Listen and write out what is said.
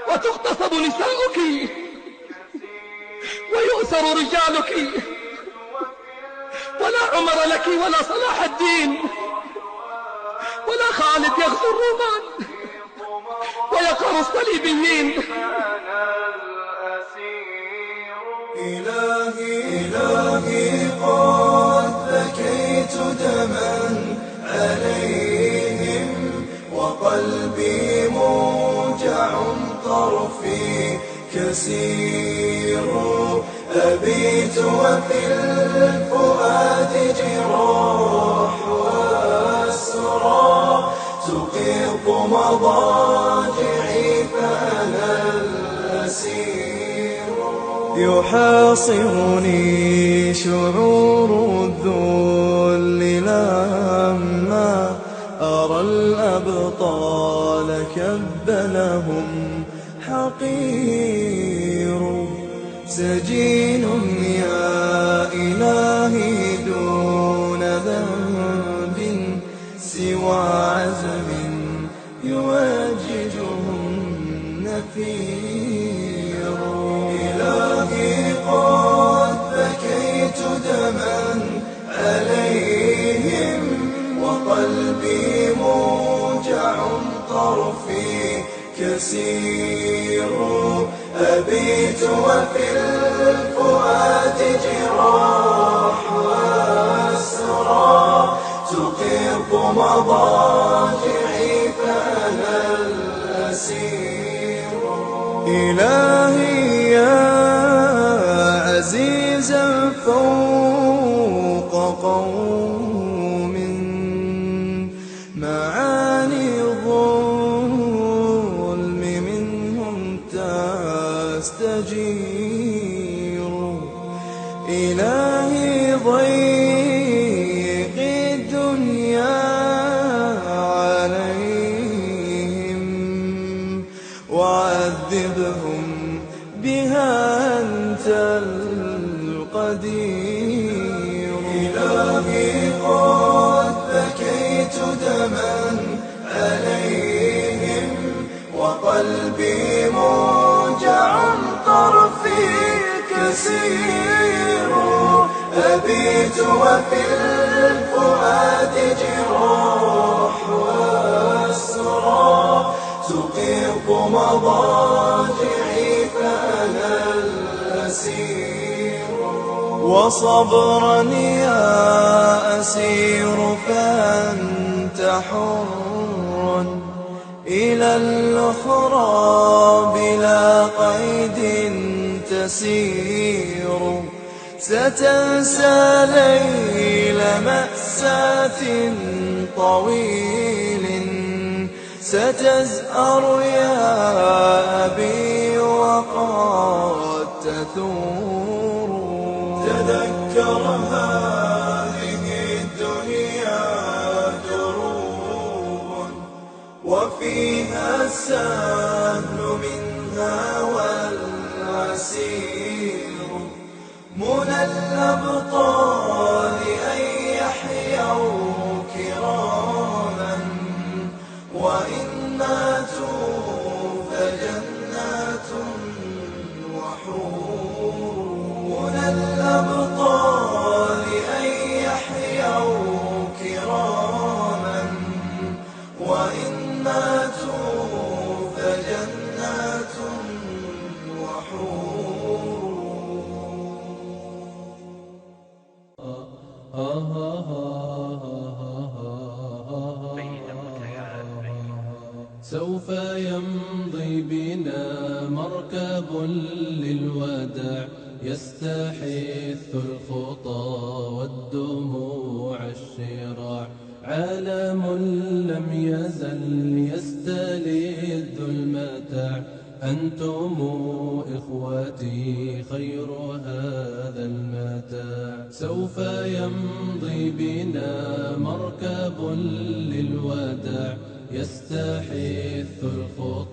وتغتصب نساؤك ويؤسر رجالك، ولا عمر لك ولا صلاح الدين ولا خالد يغزو الرومان ويقهر الصليبيين. إلهي قد بكيت دما عليهم، وقلبي موجع طرفي كسير، أبيت وفي الفؤاد جراح وأسرى تقيض مضاجعي فأنا الأسير. يحاصرني شعور الذل لما أرى الأبطال كب لهم حقير. سجين يا إلهي دون ذنب سوى عزم يواجههم نفير. إلهي قد بكيت دما عليهم، وقلبي موجع طرفي كسير. أبيت وفي الفؤاد جراح وأسرى تقيض مضاجعي فأنا الأسير. إلهي يا عزيزا فوق قوم معاني الظلم منهم تستجير. إلهي ضيق الدنيا عليهم وعذبهم بها أنت القدير. إلهي قد بكيت دما عليهم، وقلبي موجع طرفي كسير. أبيت وفي الفؤاد جراح وأسرى تقيض مضاجعي فأنا الأسير. وصبرا يا أسير فأنت حر إلى الأخرى بلا قيد تسير. ستنسى ليل مأساة طويل ستزأر يا أبي وقد تثور. تذكر هذه الدنيا دروب وفيها السهل منها والعسير. منى الأبطال أن يحيوا كراما، وإن ماتوا فجنات وحور. منى الأبطال أن يحيوا كراما، وإن ماتوا فجنات وحور. سوف يمضي بنا مركب للوداع، يستحث الخطى والدموع الشراع. عالم لم يزل يستلذ المتاع، أنتم إخوتي خير هذا المتاع. سوف يمضي بنا مركب للوداع، يستحث الخطى